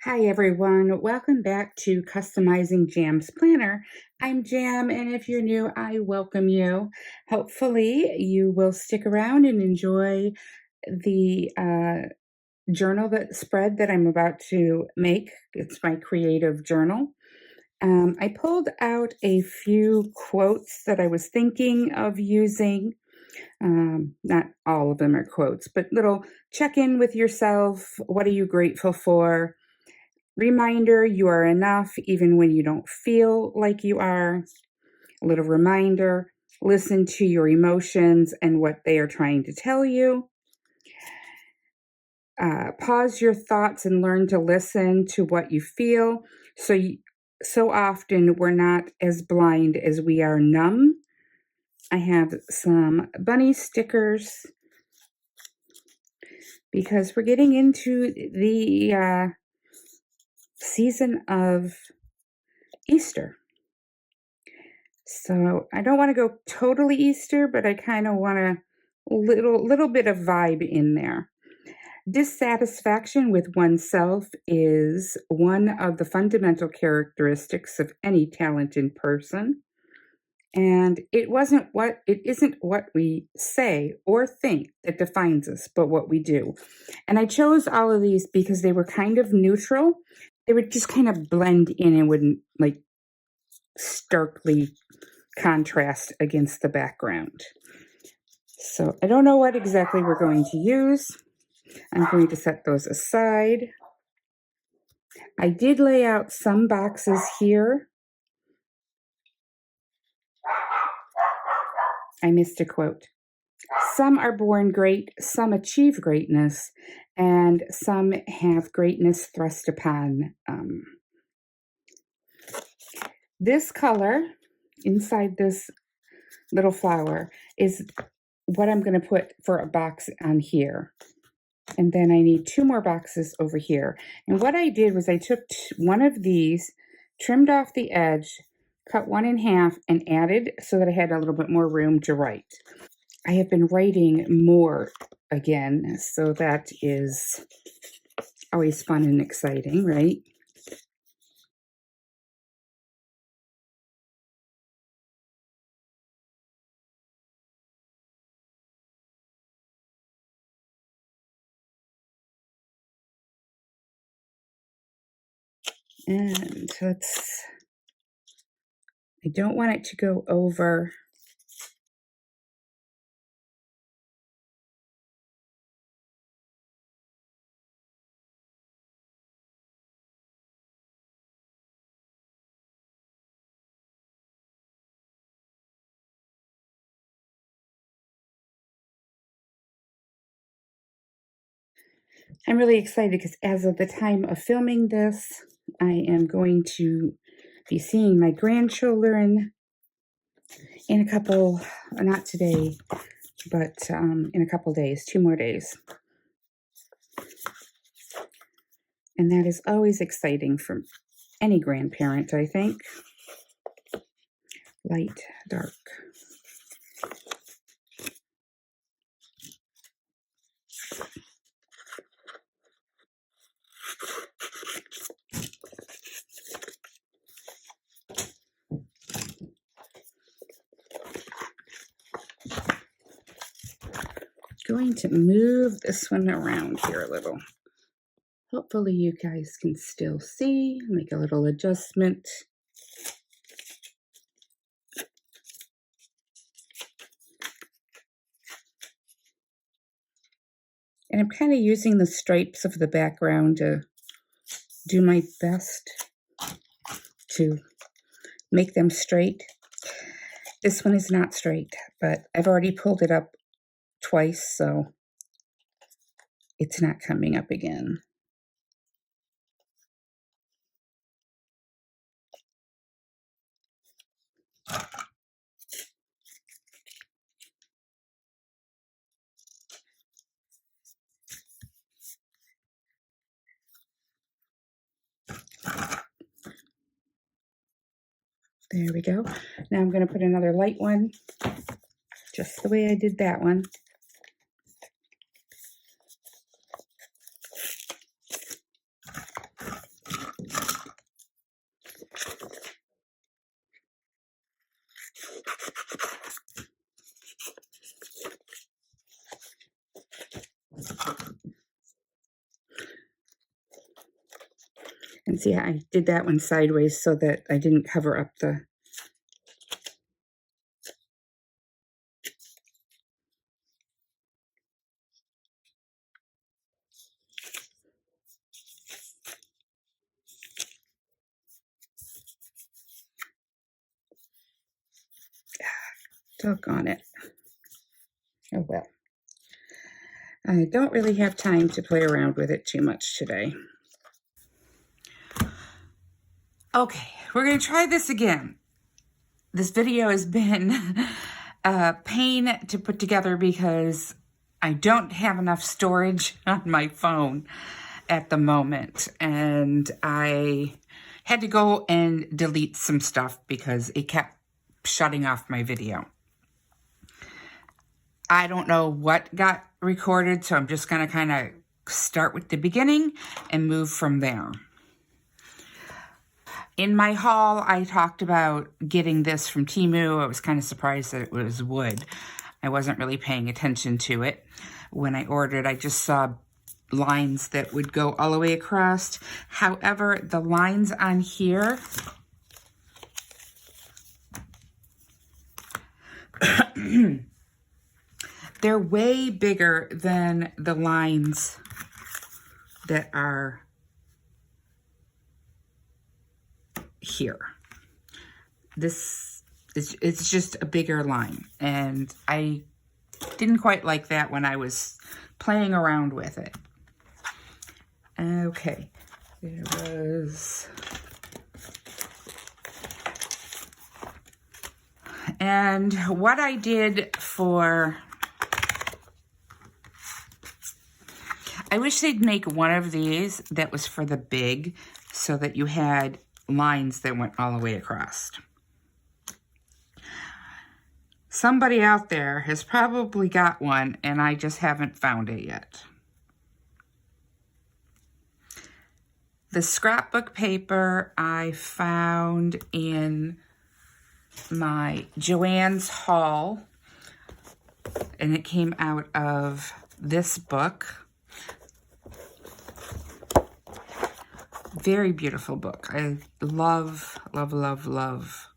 Hi everyone, welcome back to Customizing J.A.M's Planner. I'm J.A.M, and if you're new, I welcome you. Hopefully you will stick around and enjoy the journal spread that I'm about to make. It's my creative journal. I pulled out a few quotes that I was thinking of using. Not all of them are quotes, but little check in with yourself. What are you grateful for? Reminder, you are enough even when you don't feel like you are. A little reminder, listen to your emotions and what they are trying to tell you. Pause your thoughts and learn to listen to what you feel. So often we're not as blind as we are numb. I have some bunny stickers because we're getting into the season of Easter. So I don't want to go totally Easter, but I kind of want a little bit of vibe in there. Dissatisfaction with oneself is one of the fundamental characteristics of any talented person. And it isn't what we say or think that defines us, but what we do. And I chose all of these because they were kind of neutral. They would just kind of blend in and wouldn't like starkly contrast against the background. So I don't know what exactly we're going to use. I'm going to set those aside. I did lay out some boxes here. I missed a quote. Some are born great, some achieve greatness, and some have greatness thrust upon. This color inside this little flower is what I'm going to put for a box on here. And then I need 2 more boxes over here. And what I did was I took one of these, trimmed off the edge, cut one in half, and added so that I had a little bit more room to write. I have been writing more again, so that is always fun and exciting, right? And I don't want it to go over. I'm really excited because as of the time of filming this, I am going to be seeing my grandchildren in a couple, not today, but in a couple days, 2 more days. And that is always exciting for any grandparent, I think. Light, dark. Going to move this one around here a little. Hopefully you guys can still see. Make a little adjustment. And I'm kind of using the stripes of the background to do my best to make them straight. This one is not straight, but I've already pulled it up twice, so it's not coming up again. There we go. Now I'm going to put another light one, just the way I did that one. And see, I did that one sideways so that I didn't cover up the... Doggone it. Oh well. I don't really have time to play around with it too much today. Okay, we're going to try this again. This video has been a pain to put together because I don't have enough storage on my phone at the moment. And I had to go and delete some stuff because it kept shutting off my video. I don't know what got recorded, so I'm just going to kind of start with the beginning and move from there. In my haul, I talked about getting this from Temu. I was kind of surprised that it was wood. I wasn't really paying attention to it. When I ordered, I just saw lines that would go all the way across. However, the lines on here they're way bigger than the lines that are here. It's just a bigger line, and I didn't quite like that when I was playing around with it. Okay, there was... And what I did for... I wish they'd make one of these that was for the big, so that you had lines that went all the way across. Somebody out there has probably got one, and I just haven't found it yet. The scrapbook paper I found in my Joann's haul, and it came out of this book. Very beautiful book. I love, love, love, love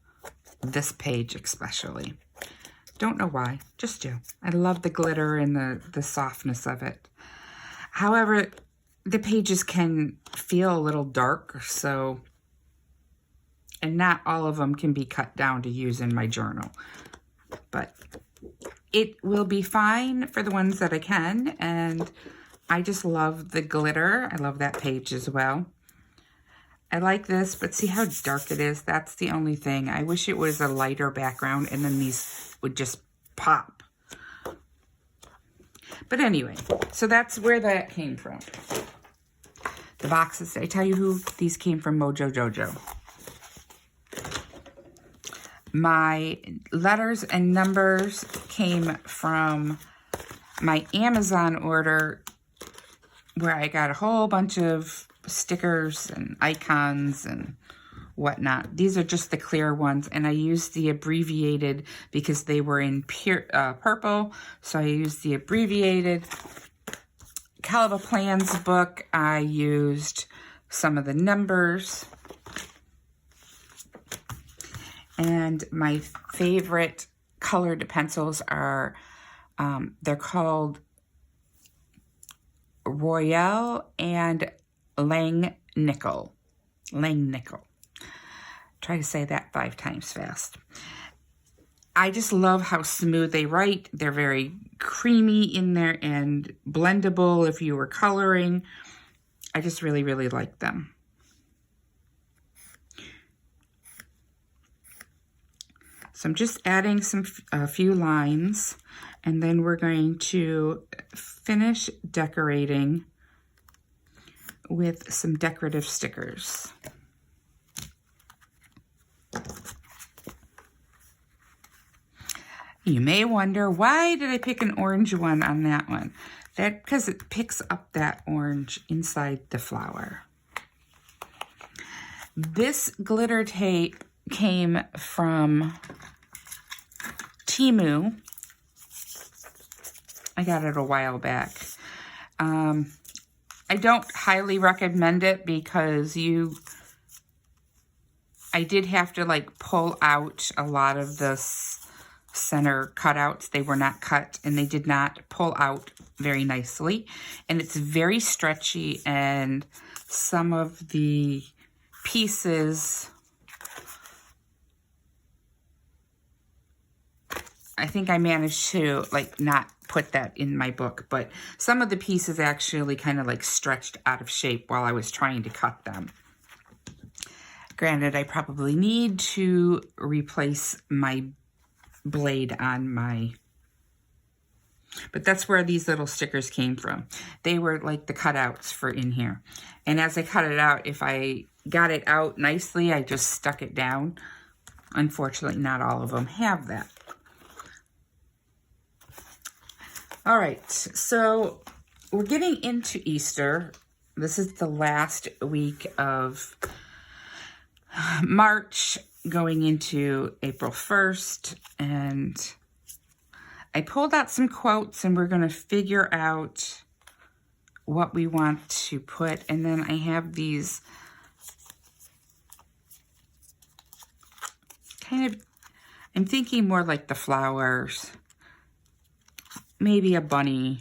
this page especially. Don't know why, just do. I love the glitter and the softness of it. However, the pages can feel a little dark, so, and not all of them can be cut down to use in my journal. But it will be fine for the ones that I can, and I just love the glitter. I love that page as well. I like this, but see how dark it is? That's the only thing. I wish it was a lighter background, and then these would just pop. But anyway, so that's where that came from. The boxes, did I tell you who these came from? Mojo Jojo. My letters and numbers came from my Amazon order, where I got a whole bunch of stickers and icons and whatnot. These are just the clear ones, and I used the abbreviated because they were in purple, so I used the abbreviated. Caliber Plans book, I used some of the numbers. And my favorite colored pencils are, they're called Royale and Lang Nickel. Lang Nickel. Try to say that 5 times fast. I just love how smooth they write. They're very creamy in there and blendable if you were coloring. I just really, really like them. So I'm just adding a few lines, and then we're going to finish decorating with some decorative stickers. You may wonder, why did I pick an orange one on that one? Because it picks up that orange inside the flower. This glitter tape came from Temu. I got it a while back. I I don't highly recommend it because I did have to like pull out a lot of the center cutouts. They were not cut and they did not pull out very nicely. And it's very stretchy, and some of the pieces, I think I managed to like not put that in my book, but some of the pieces actually kind of like stretched out of shape while I was trying to cut them. Granted, I probably need to replace my blade on my, but that's where these little stickers came from. They were like the cutouts for in here. And as I cut it out, if I got it out nicely, I just stuck it down. Unfortunately, not all of them have that. All right, so we're getting into Easter. This is the last week of March, going into April 1st, and I pulled out some quotes, and we're going to figure out what we want to put. And then I have these kind of, I'm thinking more like the flowers, maybe a bunny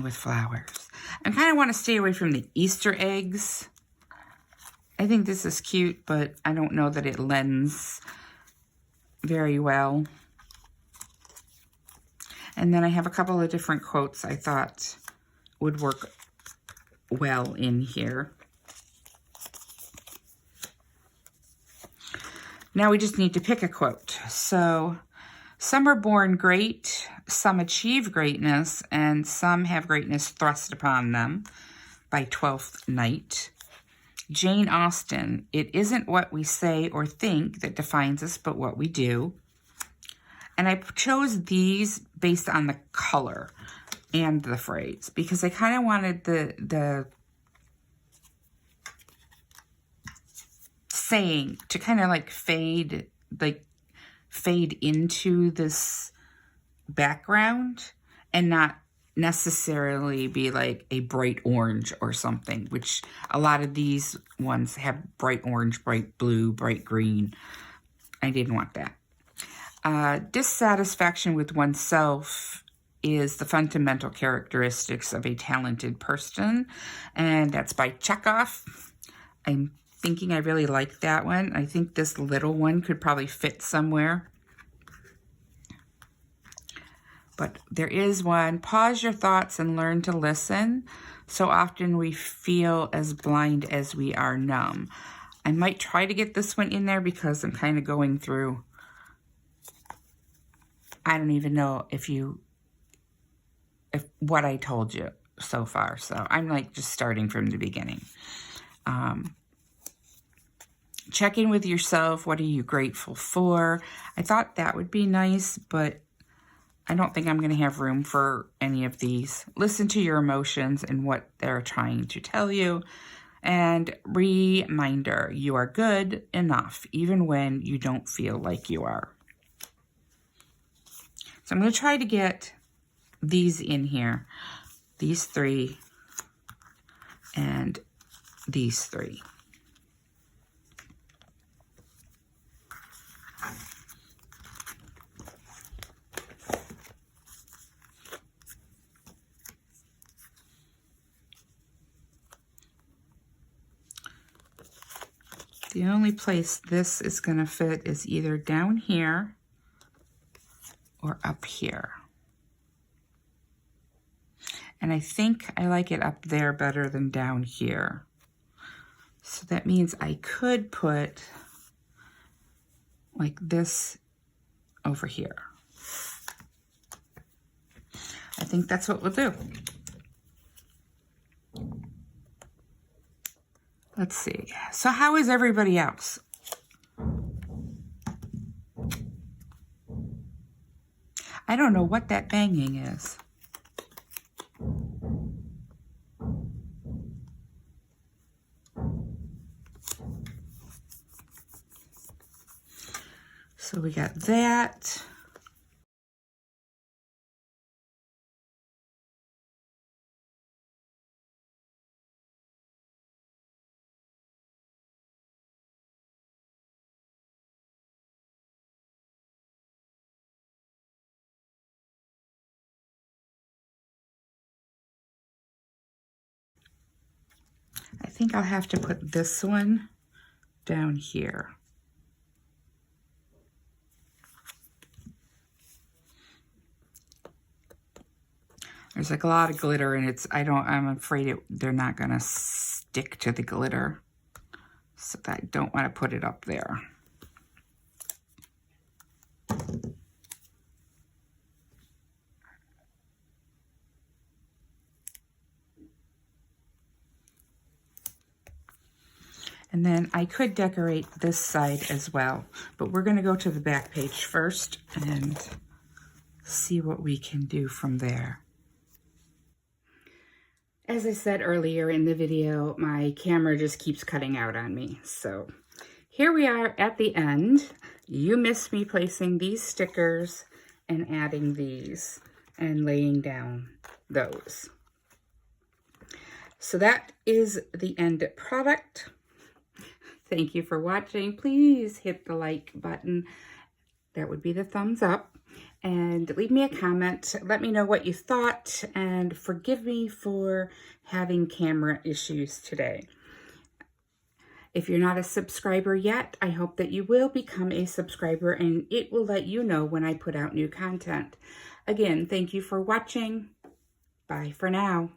with flowers. I kind of want to stay away from the Easter eggs. I think this is cute, but I don't know that it lends very well. And then I have a couple of different quotes I thought would work well in here. Now we just need to pick a quote. So, some are born great, some achieve greatness, and some have greatness thrust upon them, by Twelfth Night. Jane Austen, it isn't what we say or think that defines us, but what we do. And I chose these based on the color and the phrase, because I kind of wanted the saying to kind of like fade into this background and not necessarily be like a bright orange or something, which a lot of these ones have bright orange, bright blue, bright green. I didn't want that. Dissatisfaction with oneself is the fundamental characteristics of a talented person, and that's by Chekhov. I'm thinking I really like that one. I think this little one could probably fit somewhere. But there is one, pause your thoughts and learn to listen. So often we feel as blind as we are numb. I might try to get this one in there because I'm kind of going through, I don't even know if what I told you so far. So I'm like just starting from the beginning. Check in with yourself. What are you grateful for? I thought that would be nice, but I don't think I'm going to have room for any of these. Listen to your emotions and what they're trying to tell you. And reminder, you are good enough, even when you don't feel like you are. So I'm going to try to get these in here. These three and these three. The only place this is going to fit is either down here or up here. And I think I like it up there better than down here. So that means I could put like this over here. I think that's what we'll do. Let's see. So how is everybody else? I don't know what that banging is. So we got that. I think I'll have to put this one down here. There's like a lot of glitter and I'm afraid they're not gonna stick to the glitter. So I don't want to put it up there. And then I could decorate this side as well, but we're going to go to the back page first and see what we can do from there. As I said earlier in the video, my camera just keeps cutting out on me. So here we are at the end. You missed me placing these stickers and adding these and laying down those. So that is the end product. Thank you for watching. Please hit the like button. That would be the thumbs up. And leave me a comment. Let me know what you thought. And forgive me for having camera issues today. If you're not a subscriber yet, I hope that you will become a subscriber and it will let you know when I put out new content. Again, thank you for watching. Bye for now.